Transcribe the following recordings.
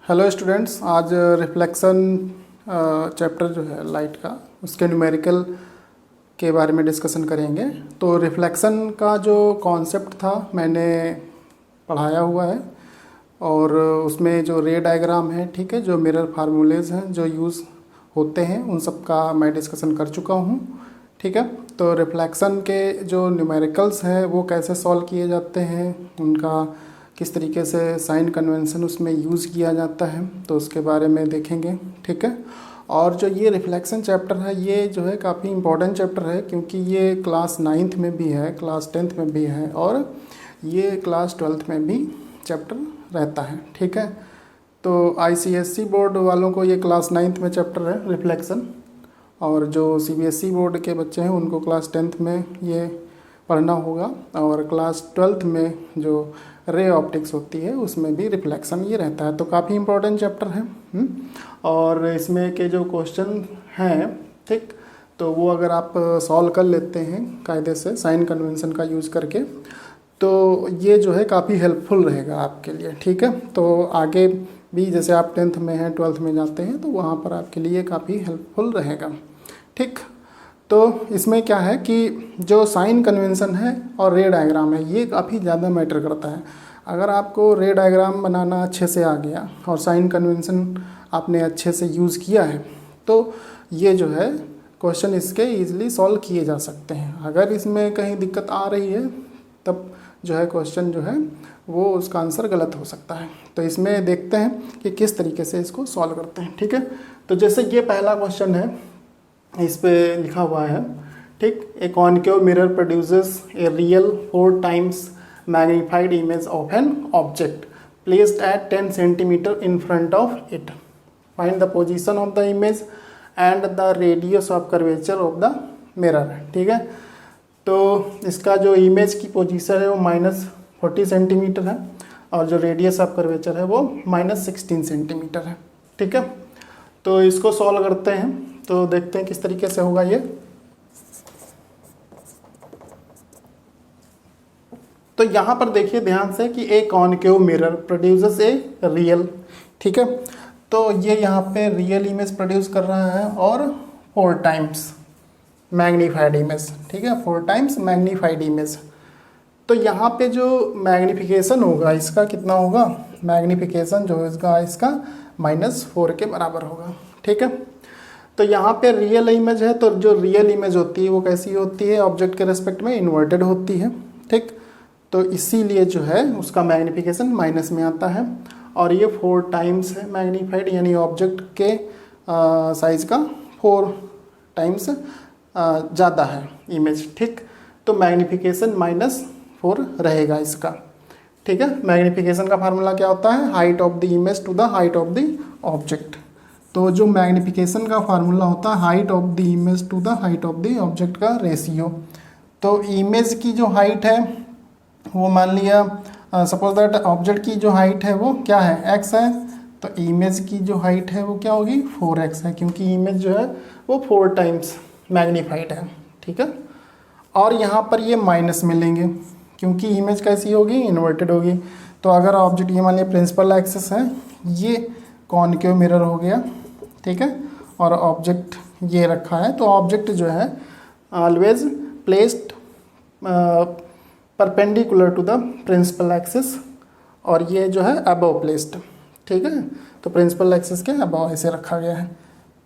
Hello students, आज reflection chapter जो है लाइट का उसके न्यूमेरिकल के बारे में डिस्कशन करेंगे। तो रिफ्लेक्शन का जो कॉन्सेप्ट था मैंने पढ़ाया हुआ है और उसमें जो रे डायग्राम है, ठीक है, जो मिरर फार्मूलेज हैं जो यूज़ होते हैं उन सब का मैं डिस्कशन कर चुका हूँ। ठीक है, तो रिफ्लेक्शन के जो न्यूमेरिकल्स हैं वो कैसे सॉल्व किए जाते हैं, उनका किस तरीके से साइन कन्वेंशन उसमें यूज़ किया जाता है, तो उसके बारे में देखेंगे। ठीक है, और जो ये रिफ्लेक्शन चैप्टर है ये जो है काफ़ी इम्पोर्टेंट चैप्टर है क्योंकि ये क्लास 9th में भी है, क्लास 10th में भी है और ये क्लास 12th में भी चैप्टर रहता है। ठीक है, तो ICSE बोर्ड वालों को ये क्लास 9th में चैप्टर है रिफ्लेक्शन, और जो CBSE बोर्ड के बच्चे हैं उनको क्लास 10th में ये पढ़ना होगा, और क्लास 12th में जो रे ऑप्टिक्स होती है उसमें भी रिफ्लेक्शन ये रहता है। तो काफ़ी इम्पोर्टेंट चैप्टर है। और इसमें के जो क्वेश्चन हैं, ठीक, तो वो अगर आप सॉल्व कर लेते हैं कायदे से साइन कन्वेंशन का यूज़ करके तो ये जो है काफ़ी हेल्पफुल रहेगा आपके लिए। ठीक है, तो आगे भी जैसे आप 10th में हैं 12th में जाते हैं तो वहाँ पर आपके लिए काफ़ी हेल्पफुल रहेगा। ठीक, तो इसमें क्या है कि जो साइन कन्वेंशन है और रे डायग्राम है ये काफ़ी ज़्यादा मैटर करता है। अगर आपको रे डायग्राम बनाना अच्छे से आ गया और साइन कन्वेंशन आपने अच्छे से यूज़ किया है तो ये जो है क्वेश्चन इसके ईजिली सॉल्व किए जा सकते हैं। अगर इसमें कहीं दिक्कत आ रही है तब जो है क्वेश्चन जो है वो उसका आंसर गलत हो सकता है। तो इसमें देखते हैं कि किस तरीके से इसको सॉल्व करते हैं। ठीक है, तो जैसे ये पहला क्वेश्चन है, इस पे लिखा हुआ है, ठीक, ए concave mirror produces a real 4 times magnified image of an object placed at 10 centimetre in front of it. Find the position of the image and the radius of curvature of the mirror. ठीक है, तो इसका जो image की position है वो -40 centimetre है और जो रेडियस ऑफ कर्वेचर है वो -16 सेंटीमीटर है। ठीक है, तो इसको सॉल्व करते हैं तो देखते हैं किस तरीके से होगा ये। तो यहाँ पर देखिए ध्यान से कि ए concave mirror produces a real, ठीक है, तो ये यहाँ पे रियल इमेज प्रोड्यूस कर रहा है और 4 times मैग्नीफाइड इमेज। ठीक है, 4 times मैग्नीफाइड इमेज। तो यहाँ पे जो मैग्नीफिकेशन होगा इसका कितना होगा, मैग्नीफिकेशन जो होगा इसका -4 के बराबर होगा। ठीक है, तो यहाँ पे रियल इमेज है तो जो रियल इमेज होती है वो कैसी होती है, ऑब्जेक्ट के रेस्पेक्ट में इन्वर्टेड होती है। ठीक, तो इसीलिए जो है उसका मैग्नीफिकेशन माइनस में आता है और ये 4 times है मैग्नीफाइड, यानी ऑब्जेक्ट के साइज का 4 times ज़्यादा है इमेज। ठीक, तो मैग्नीफिकेशन -4 रहेगा इसका। ठीक है, मैग्नीफिकेशन का फार्मूला क्या होता है, height of the image to the height of the object. तो जो मैग्नीफिकेशन का फार्मूला होता है height of the image to the height of the object का रेशियो। तो इमेज की जो हाइट है वो मान लिया सपोज दैट ऑब्जेक्ट की जो हाइट है वो क्या है, x है, तो इमेज की जो हाइट है वो क्या होगी 4x है क्योंकि इमेज जो है वो 4 times मैग्नीफाइड है। ठीक है, और यहाँ पर ये माइनस मिलेंगे क्योंकि इमेज कैसी होगी, इन्वर्टेड होगी। तो अगर ऑब्जेक्ट ये मान लिया प्रिंसिपल एक्सिस है, ये कॉनकेव मिरर हो गया, ठीक है, और ऑब्जेक्ट ये रखा है, तो ऑब्जेक्ट जो है always placed perpendicular to the principal axis और ये जो है अबव प्लेस्ड। ठीक है, तो प्रिंसिपल एक्सिस के अबव ऐसे रखा गया है।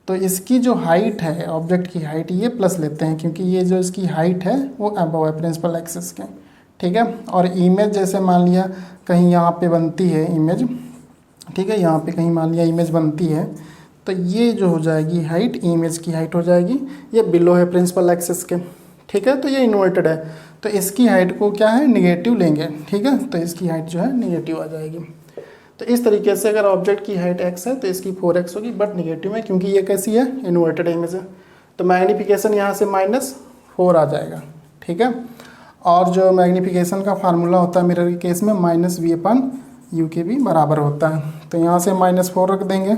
तो इसकी जो हाइट है, ऑब्जेक्ट की हाइट, ये प्लस लेते हैं क्योंकि ये जो इसकी हाइट है वो अबव है प्रिंसिपल एक्सिस के। ठीक है, और इमेज जैसे मान लिया कहीं यहाँ पे बनती है इमेज, ठीक है, यहाँ पे कहीं मान लिया इमेज बनती है तो ये जो हो जाएगी हाइट, इमेज की हाइट हो जाएगी, ये बिलो है प्रिंसिपल एक्सिस के। ठीक है, तो ये इन्वर्टेड है तो इसकी हाइट को क्या है, निगेटिव लेंगे। ठीक है, तो इसकी हाइट जो है निगेटिव आ जाएगी। तो इस तरीके से अगर ऑब्जेक्ट की हाइट x है तो इसकी 4x होगी बट निगेटिव है क्योंकि ये कैसी है, इन्वर्टेड इमेज है। तो मैग्नीफिकेशन यहाँ से -4 आ जाएगा। ठीक है, और जो मैग्नीफिकेशन का फार्मूला होता है मिरर के केस में -v/u के भी बराबर होता है। तो यहाँ से -4 रख देंगे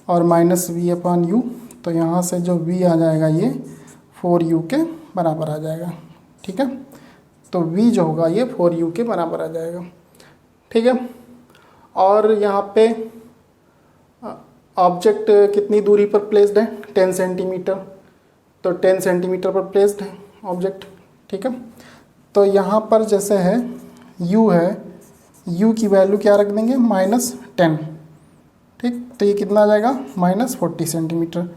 और -v/u, तो यहाँ से जो v आ जाएगा ये 4u के बराबर आ जाएगा। ठीक है, तो v जो होगा ये 4u के बराबर आ जाएगा। ठीक है, और यहाँ पे ऑब्जेक्ट कितनी दूरी पर प्लेस्ड है, 10 सेंटीमीटर, तो 10 सेंटीमीटर पर प्लेस्ड है ऑब्जेक्ट। ठीक है, तो यहाँ पर जैसे है u है, u की वैल्यू क्या रख देंगे, -10। ठीक, तो ये कितना आ जाएगा, -40 सेंटीमीटर।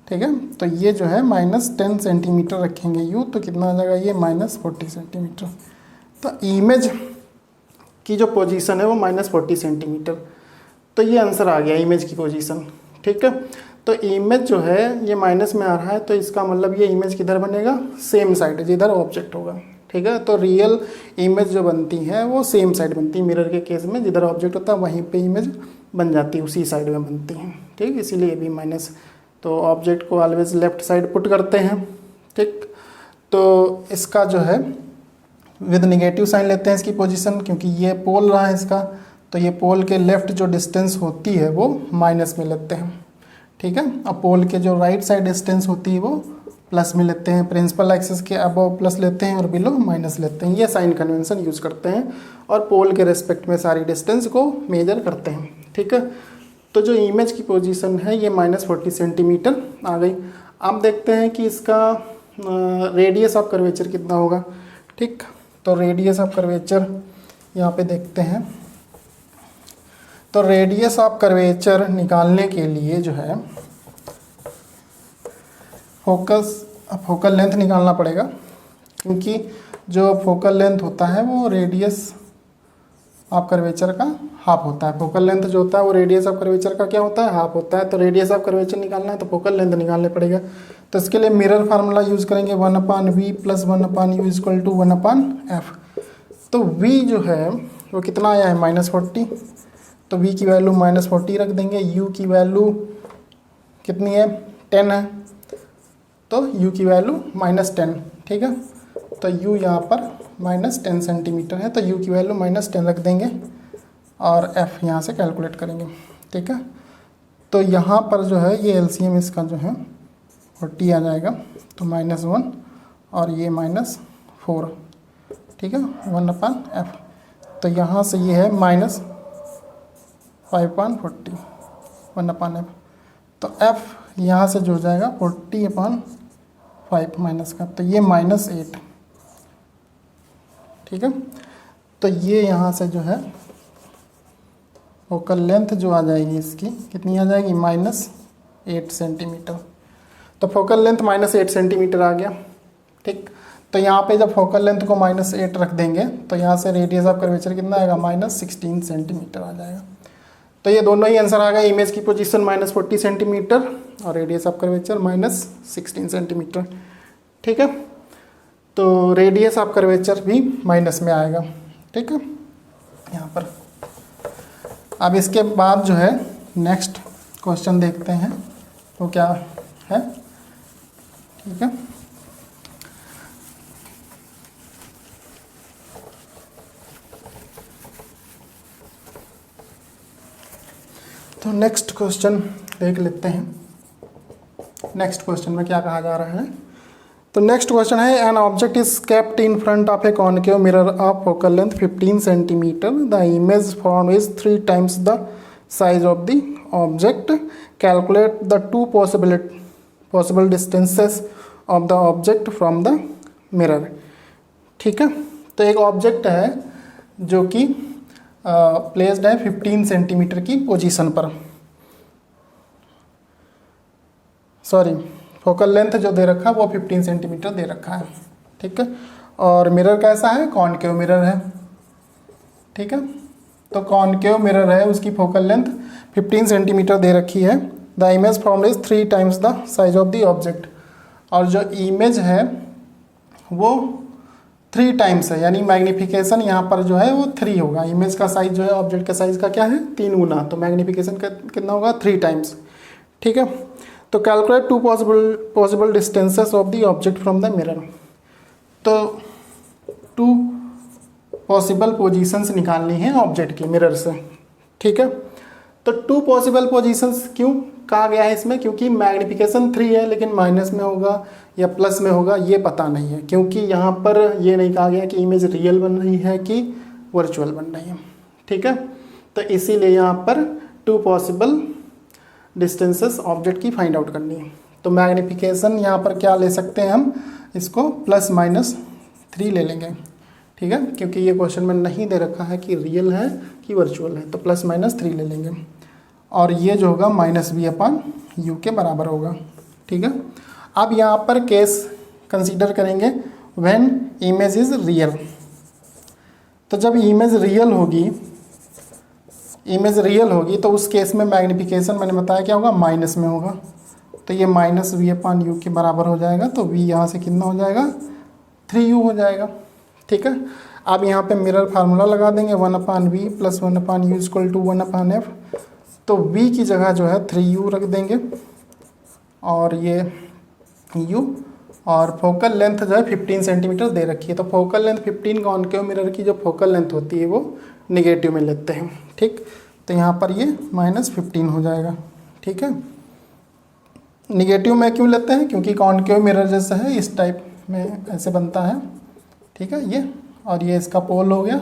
ठीक है, तो ये जो है -10 सेंटीमीटर रखेंगे u, तो कितना आ जाएगा ये -40 सेंटीमीटर। तो इमेज की जो पोजीशन है वो -40 सेंटीमीटर। तो ये आंसर आ गया इमेज की पोजीशन। ठीक है, तो इमेज जो है ये माइनस में आ रहा है, तो इसका मतलब ये इमेज किधर बनेगा, सेम साइड जिधर ऑब्जेक्ट होगा। ठीक है, तो रियल इमेज जो बनती है वो सेम साइड बनती है, मिरर के केस में जिधर ऑब्जेक्ट होता है वहीं पे इमेज बन जाती है, उसी साइड में बनती है। ठीक, इसीलिए ये भी माइनस, तो ऑब्जेक्ट को ऑलवेज लेफ्ट साइड पुट करते हैं। ठीक, तो इसका जो है विद निगेटिव साइन लेते हैं इसकी पोजीशन, क्योंकि ये पोल रहा है इसका, तो ये पोल के लेफ्ट जो डिस्टेंस होती है वो माइनस में लेते हैं। ठीक है, अब पोल के जो राइट साइड डिस्टेंस होती है वो प्लस में लेते हैं, प्रिंसिपल एक्सिस के अबव प्लस लेते हैं और बिलो माइनस लेते हैं। ये साइन कन्वेंशन यूज़ करते हैं और पोल के रेस्पेक्ट में सारी डिस्टेंस को मेजर करते हैं। ठीक है, तो जो इमेज की पोजीशन है ये -40 सेंटीमीटर आ गई। अब देखते हैं कि इसका रेडियस ऑफ कर्वेचर कितना होगा। ठीक, तो रेडियस ऑफ कर्वेचर यहाँ पे देखते हैं। तो रेडियस ऑफ कर्वेचर निकालने के लिए जो है फोकल लेंथ निकालना पड़ेगा, क्योंकि जो फोकल लेंथ होता है वो रेडियस ऑफ कर्वेचर का हाफ होता है। फोकल लेंथ जो होता है वो रेडियस ऑफ कर्वेचर का क्या होता है, हाफ होता है। तो रेडियस ऑफ कर्वेचर निकालना है तो फोकल लेंथ निकालने पड़ेगा। तो इसके लिए मिरर फार्मूला यूज़ करेंगे, 1/v + 1/u = 1/f। तो v जो है वो कितना आया है, -40, तो v की वैल्यू -40 रख देंगे। u की वैल्यू कितनी है, 10 है, तो u की वैल्यू -10। ठीक है, तो u यहाँ पर -10 सेंटीमीटर है, तो u की वैल्यू -10 रख देंगे और f यहाँ से कैलकुलेट करेंगे। ठीक है, तो यहाँ पर जो है ये LCM इसका जो है 40 आ जाएगा, तो -1 और ये -4। ठीक है, 1/f, तो यहाँ से ये है -5/40 1/f, तो f यहाँ से जो जाएगा 40/5 माइनस का, तो ये -8। ठीक है, तो ये यहाँ से जो है फोकल लेंथ जो आ जाएगी इसकी कितनी आ जाएगी, -8 सेंटीमीटर। तो फोकल लेंथ -8 सेंटीमीटर आ गया। ठीक, तो यहाँ पे जब फोकल लेंथ को -8 रख देंगे तो यहाँ से रेडियस ऑफ कर्वेचर कितना आएगा, -16 सेंटीमीटर आ जाएगा। तो ये दोनों ही आंसर आ गए, इमेज की पोजीशन -40 सेंटीमीटर और रेडियस ऑफ कर्वेचर -16 सेंटीमीटर। ठीक है, तो रेडियस ऑफ कर्वेचर भी माइनस में आएगा। ठीक है, यहाँ पर अब इसके बाद जो है नेक्स्ट क्वेश्चन देखते हैं वो क्या है। ठीक है, तो नेक्स्ट क्वेश्चन देख लेते हैं। नेक्स्ट क्वेश्चन में क्या कहा जा रहा है, तो नेक्स्ट क्वेश्चन है, an object is kept in front of A concave mirror of focal length 15 centimetre, the image form is 3 times the size of the object, calculate the 2 possible distances of the object from the mirror. ठीक है, तो एक object है जो कि placed है 15 centimetre की position पर, सॉरी फोकल लेंथ जो दे रखा है वो 15 सेंटीमीटर दे रखा है। ठीक है, और मिरर कैसा है, कॉनकेव मिरर है। ठीक है, तो कॉनकेव मिरर है, उसकी फोकल लेंथ 15 सेंटीमीटर दे रखी है। The image form is 3 times the size of the object, और जो इमेज है वो 3 times है, यानी मैग्निफिकेशन यहाँ पर जो है वो 3 होगा। इमेज का साइज जो है ऑब्जेक्ट का साइज का क्या है, 3 गुना, तो मैग्निफिकेशन का कितना होगा, 3 times। ठीक है, तो calculate 2 possible distances of the object from the mirror. तो 2 पॉसिबल पोजीशंस निकालनी है ऑब्जेक्ट की मिरर से। ठीक है, तो 2 पॉसिबल पोजीशंस क्यों कहा गया है इसमें, क्योंकि मैग्निफिकेशन 3 है लेकिन माइनस में होगा या प्लस में होगा ये पता नहीं है, क्योंकि यहाँ पर ये नहीं कहा गया कि इमेज रियल बन रही है कि वर्चुअल बन रही है। ठीक है, तो इसीलिए यहाँ पर 2 पॉसिबल डिस्टेंसेस ऑब्जेक्ट की फाइंड आउट करनी है। तो मैग्निफिकेशन यहाँ पर क्या ले सकते हैं हम, इसको +-3 ले लेंगे, ठीक है, क्योंकि ये क्वेश्चन में नहीं दे रखा है कि रियल है कि वर्चुअल है, तो +-3 ले लेंगे और ये जो होगा -v/u के बराबर होगा, ठीक है। अब यहाँ पर केस कंसीडर करेंगे व्हेन इमेज इज़ रियल। तो जब इमेज रियल होगी तो उस केस में मैग्निफिकेशन मैंने बताया क्या होगा, माइनस में होगा, तो ये -v/u के बराबर हो जाएगा। तो v यहाँ से कितना हो जाएगा, 3u हो जाएगा, ठीक है। अब यहाँ पे मिरर फार्मूला लगा देंगे 1/v + 1/u = 1/f। तो v की जगह जो है 3u रख देंगे और ये u, और फोकल लेंथ जो है 15 सेंटीमीटर दे रखी है। तो फोकल लेंथ 15 कॉनकेव मिरर की जो फोकल लेंथ होती है वो निगेटिव में लेते हैं, ठीक। तो यहाँ पर ये -15 हो जाएगा, ठीक है। निगेटिव में क्यों लेते हैं, क्योंकि कॉनकेव मिरर जैसा है इस टाइप में ऐसे बनता है, ठीक है। ये और ये इसका पोल हो गया,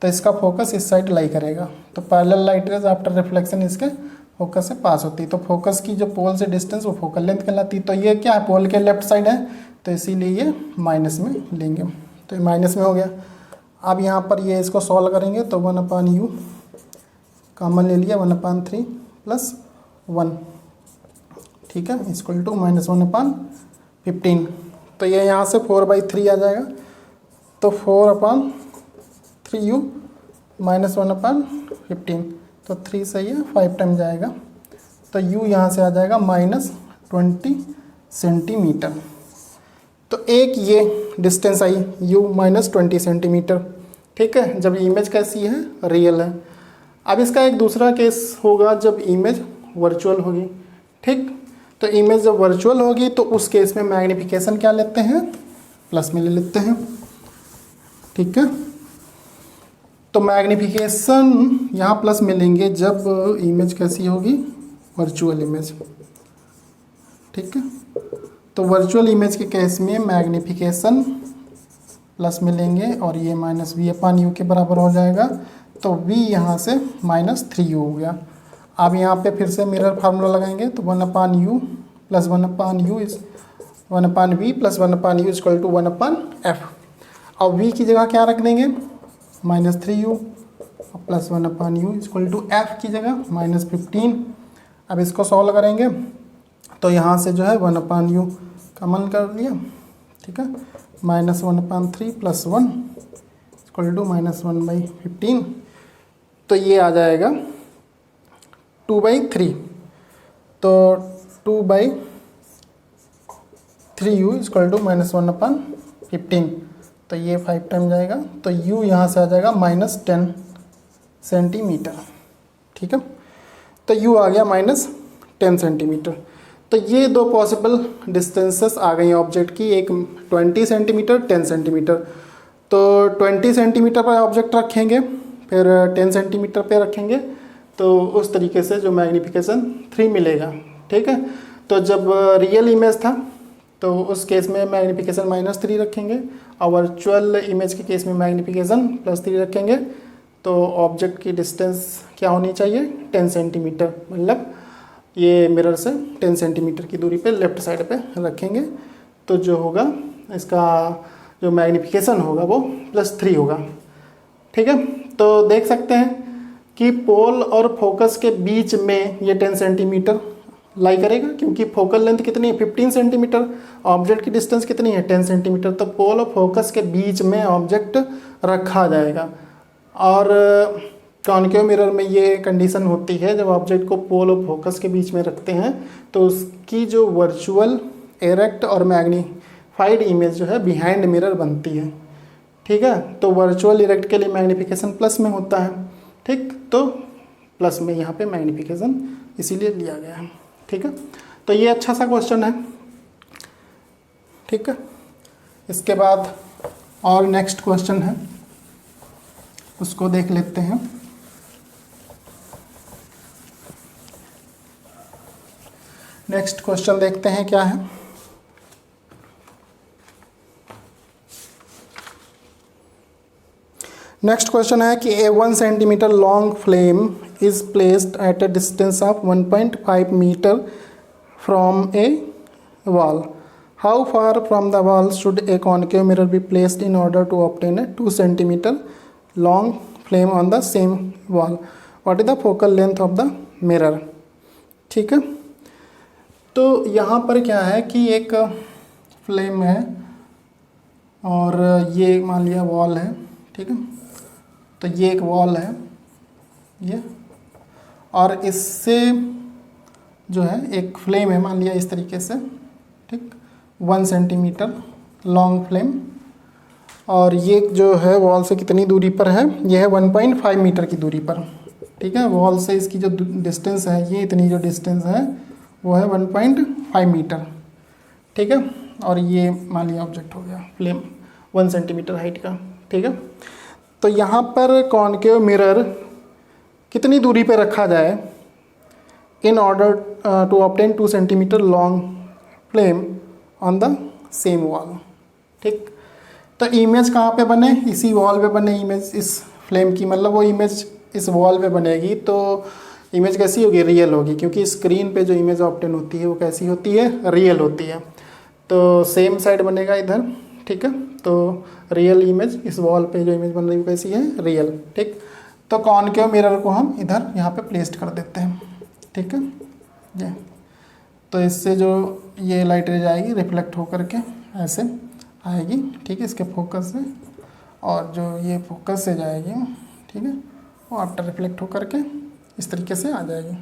तो इसका फोकस इस साइड लाई करेगा, तो parallel light rays after reflection इसके फोकस से पास होती है। तो फोकस की जो पोल से डिस्टेंस वो फोकल लेंथ कहलाती है। तो ये क्या है, पोल के लेफ्ट साइड है, तो इसीलिए ये माइनस में लेंगे, तो ये माइनस में हो गया। अब यहाँ पर ये इसको सॉल्व करेंगे तो 1/u कॉमन ले लिया, 1/3 + 1, ठीक है, = -1/15। तो ये यहाँ से 4/3 आ जाएगा, तो 4/3u -1/15, तो 3 सही है, 5 टाइम जाएगा, तो u यहाँ से आ जाएगा -20 सेंटीमीटर। तो एक ये डिस्टेंस आई u -20 सेंटीमीटर, ठीक है, जब इमेज कैसी है, रियल है। अब इसका एक दूसरा केस होगा जब इमेज वर्चुअल होगी, ठीक। तो इमेज जब वर्चुअल होगी तो उस केस में मैग्निफिकेशन क्या लेते हैं, प्लस में ले लेते हैं, ठीक है। तो मैग्निफिकेशन यहाँ प्लस में लेंगे जब इमेज कैसी होगी, वर्चुअल इमेज, ठीक है। तो वर्चुअल इमेज के केस में मैग्निफिकेशन प्लस में लेंगे और ये -v/u के बराबर हो जाएगा। तो v यहाँ से -3u हो गया। अब यहाँ पे फिर से मिरर फार्मूला लगाएंगे, तो 1/u + 1/u is 1/v + 1/u = 1/f। अब v की जगह क्या रख देंगे, -3u + 1/u = f की जगह -15। अब इसको सॉल्व करेंगे तो यहाँ से जो है 1/u कॉमन कर लिया, ठीक है, -1/3 + 1 = -1/15। तो ये आ जाएगा 2/3, तो 2/3u = -1/15, तो ये 5 टाइम जाएगा, तो u यहाँ से आ जाएगा -10 सेंटीमीटर, ठीक है। तो u आ गया -10 सेंटीमीटर। तो ये दो पॉसिबल डिस्टेंसेस आ गई ऑब्जेक्ट की, एक 20 सेंटीमीटर, 10 सेंटीमीटर। तो 20 सेंटीमीटर पर ऑब्जेक्ट रखेंगे, फिर 10 सेंटीमीटर पे रखेंगे, तो उस तरीके से जो मैग्निफिकेशन 3 मिलेगा, ठीक है। तो जब रियल इमेज था तो उस केस में मैग्निफिकेशन -3 रखेंगे और वर्चुअल इमेज के केस में मैग्निफिकेशन +3 रखेंगे। तो ऑब्जेक्ट की डिस्टेंस क्या होनी चाहिए, 10 सेंटीमीटर, मतलब ये मिरर से 10 सेंटीमीटर की दूरी पे लेफ़्ट साइड पे रखेंगे। तो जो होगा इसका जो मैग्निफिकेशन होगा वो +3 होगा, ठीक है। तो देख सकते हैं कि पोल और फोकस के बीच में ये 10 सेंटीमीटर लाई करेगा, क्योंकि फोकल लेंथ कितनी है, 15 सेंटीमीटर, ऑब्जेक्ट की डिस्टेंस कितनी है, 10 सेंटीमीटर। तो पोल और फोकस के बीच में ऑब्जेक्ट रखा जाएगा। और कॉनकेव मिरर में ये कंडीशन होती है, जब ऑब्जेक्ट को पोल और फोकस के बीच में रखते हैं तो उसकी जो वर्चुअल, एरेक्ट और मैग्नीफाइड इमेज जो है बिहाइंड मिरर बनती है, ठीक है। तो वर्चुअल इरेक्ट के लिए मैग्निफिकेशन प्लस में होता है, ठीक। तो प्लस में यहाँ पे मैग्निफिकेशन इसीलिए लिया गया है, ठीक है। तो ये अच्छा सा क्वेश्चन है, ठीक है। इसके बाद और नेक्स्ट क्वेश्चन है, उसको देख लेते हैं। नेक्स्ट क्वेश्चन देखते हैं क्या है। नेक्स्ट क्वेश्चन है कि ए 1 centimetre long flame is placed at a distance of 1.5 meter from a wall. How far from the wall should a concave mirror be placed in order to obtain a 2 centimeter long flame on the same wall? What is the focal length of the mirror? ठीक है, तो यहाँ पर क्या है कि एक flame है और ये मान लिया वॉल है, ठीक है। तो ये एक वॉल है ये, और इससे जो है एक फ्लेम है मान लिया इस तरीके से, ठीक, 1 सेंटीमीटर लॉन्ग फ्लेम, और ये जो है वॉल से कितनी दूरी पर है, ये है 1.5 मीटर की दूरी पर, ठीक है। वॉल से इसकी जो डिस्टेंस है, ये इतनी जो डिस्टेंस है वो है 1.5 मीटर, ठीक है। और ये मान लिया ऑब्जेक्ट हो गया फ्लेम 1 सेंटीमीटर हाइट का, ठीक है। तो यहाँ पर कॉनकेव मिरर कितनी दूरी पे रखा जाए in order to obtain 2 centimetre long flame on the same wall, ठीक। तो इमेज कहाँ पे बने, इसी वॉल पे बने इमेज इस फ्लेम की, मतलब वो इमेज इस वॉल पे बनेगी तो इमेज कैसी होगी, रियल होगी, क्योंकि स्क्रीन पे जो इमेज ऑब्टेन होती है वो कैसी होती है, रियल होती है। तो सेम साइड बनेगा इधर, ठीक है। तो रियल इमेज इस वॉल पे जो इमेज बन रही है कैसी है, रियल, ठीक। तो कॉनकेव मिरर को हम इधर यहाँ पे प्लेस्ड कर देते हैं, ठीक है ये। तो इससे जो ये लाइट रे जाएगी रिफ्लेक्ट होकर के ऐसे आएगी, ठीक है, इसके फोकस से, और जो ये फोकस से जाएगी, ठीक है, वो आफ्टर रिफ्लेक्ट होकर के इस तरीके से आ जाएगी,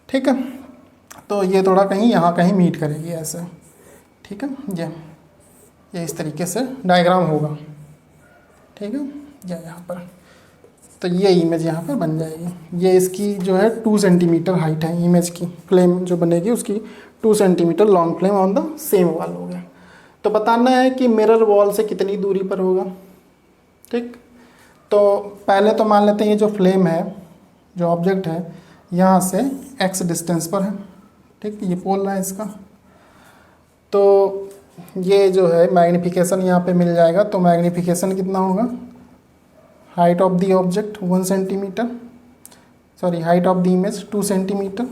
ठीक है। तो ये थोड़ा कहीं यहाँ कहीं मीट करेगी ऐसे, ठीक है। ये इस तरीके से डायग्राम होगा, ठीक है, ये यहाँ पर। तो ये इमेज यहाँ पर बन जाएगी। ये इसकी जो है 2 सेंटीमीटर हाइट है इमेज की, फ्लेम जो बनेगी उसकी 2 centimetre long flame on the same wall हो गया। तो बताना है कि मिरर वॉल से कितनी दूरी पर होगा, ठीक। तो पहले तो मान लेते हैं ये जो फ्लेम है, जो ऑब्जेक्ट है, यहाँ से x डिस्टेंस पर है, ठीक, ये पोल है इसका। तो ये जो है मैग्नीफिकेशन यहाँ पे मिल जाएगा। तो मैग्नीफिकेशन कितना होगा, height of the object 1 centimetre, sorry height of the image 2 centimetre,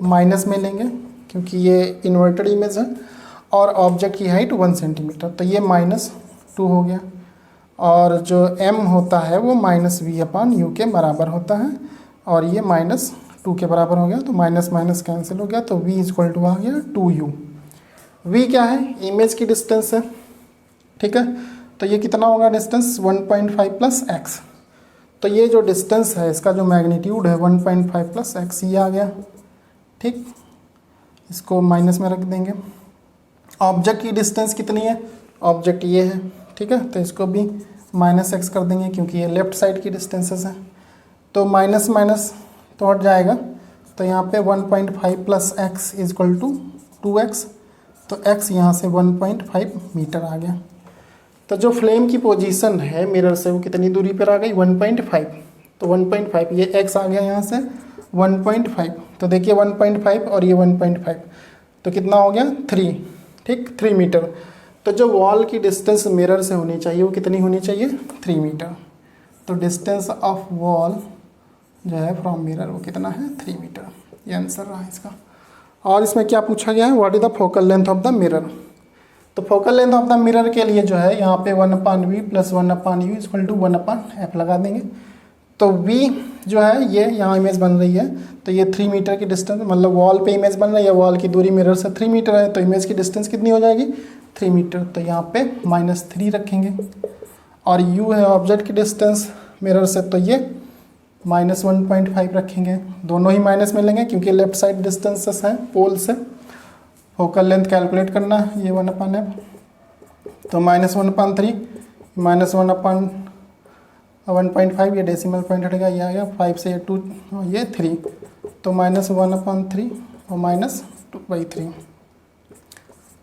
minus में लेंगे क्योंकि ये इन्वर्टेड इमेज है, और ऑब्जेक्ट की हाइट 1 सेंटीमीटर, तो ये -2 हो गया। और जो m होता है वो -v/u के बराबर होता है, और ये -2 के बराबर हो गया, तो माइनस माइनस कैंसिल हो गया, तो v = आ गया 2u। v क्या है, इमेज की डिस्टेंस है, ठीक है। तो ये कितना होगा डिस्टेंस, 1.5 + x। तो ये जो डिस्टेंस है इसका जो मैग्नीट्यूड है 1.5 + x, ये आ गया, ठीक। इसको माइनस में रख देंगे। ऑब्जेक्ट की डिस्टेंस कितनी है, ऑब्जेक्ट ये है, ठीक है। तो इसको भी -x कर देंगे क्योंकि ये लेफ्ट साइड की डिस्टेंसेस हैं। तो माइनस माइनस तो हट जाएगा, तो यहाँ पे 1.5 + x = 2x। तो x यहाँ से 1.5 मीटर आ गया। तो जो फ्लेम की पोजीशन है मिरर से वो कितनी दूरी पर आ गई, 1.5। तो 1.5, ये x आ गया यहाँ से 1.5। तो देखिए 1.5 और ये 1.5, तो कितना हो गया 3, ठीक, 3 मीटर। तो जो वॉल की डिस्टेंस मिरर से होनी चाहिए वो कितनी होनी चाहिए, 3 मीटर। तो डिस्टेंस ऑफ वॉल जो है फ्रॉम मिरर वो कितना है, 3 मीटर। ये आंसर रहा इसका। और इसमें क्या पूछा गया है, what is the focal length of the mirror. तो focal length of the mirror के लिए जो है यहाँ पे 1/v + 1/u = 1/f लगा देंगे। तो v जो है ये यहाँ इमेज बन रही है, तो ये 3 मीटर की डिस्टेंस, मतलब वॉल पे इमेज बन रही है, वॉल की दूरी मिरर से 3 मीटर है, तो इमेज की डिस्टेंस कितनी हो जाएगी, 3 मीटर। तो यहाँ पे -3 रखेंगे। और u है ऑब्जेक्ट की डिस्टेंस मिरर से, तो ये -1.5 रखेंगे। दोनों ही माइनस में लेंगे क्योंकि लेफ्ट साइड डिस्टेंसेस हैं पोल से। फोकल लेंथ कैलकुलेट करना है, ये 1/f, तो -1/3 -1/1.5, ये डेसिमल पॉइंट हटेगा, ये आ गया 5 से 2, ये 3, तो -1/3 और -2/3,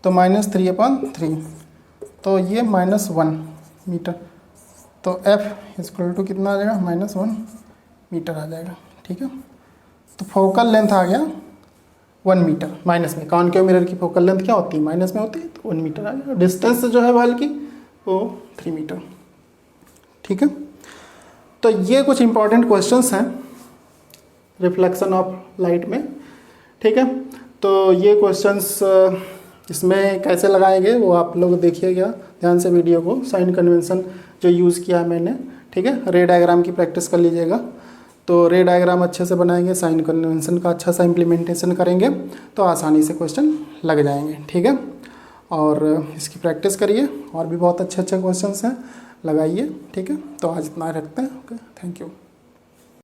तो -3/3, तो ये -1 मीटर। तो f = कितना आ जाएगा, -1 मीटर आ जाएगा, ठीक है। तो फोकल लेंथ आ गया 1 मीटर माइनस में। कॉनकेव मिरर की फोकल लेंथ क्या होती है, माइनस में होती है, तो 1 मीटर आ गया। डिस्टेंस जो है वॉल की वो 3 मीटर, ठीक है। तो ये कुछ इंपॉर्टेंट क्वेश्चंस हैं रिफ्लेक्शन ऑफ लाइट में। ठीक है, तो ये क्वेश्चंस इसमें कैसे लगाएंगे वो आप लोग देखिएगा ध्यान से वीडियो को। साइन कन्वेंशन जो यूज़ किया है मैंने, ठीक है, रे डायग्राम की प्रैक्टिस कर लीजिएगा। तो रे डायग्राम अच्छे से बनाएंगे, साइन कन्वेंशन का अच्छा सा इम्प्लीमेंटेशन करेंगे तो आसानी से क्वेश्चन लग जाएंगे। ठीक है, और इसकी प्रैक्टिस करिए, और भी बहुत अच्छे अच्छे क्वेश्चंस हैं, लगाइए। ठीक है, तो आज इतना रखते हैं। Okay, thank you.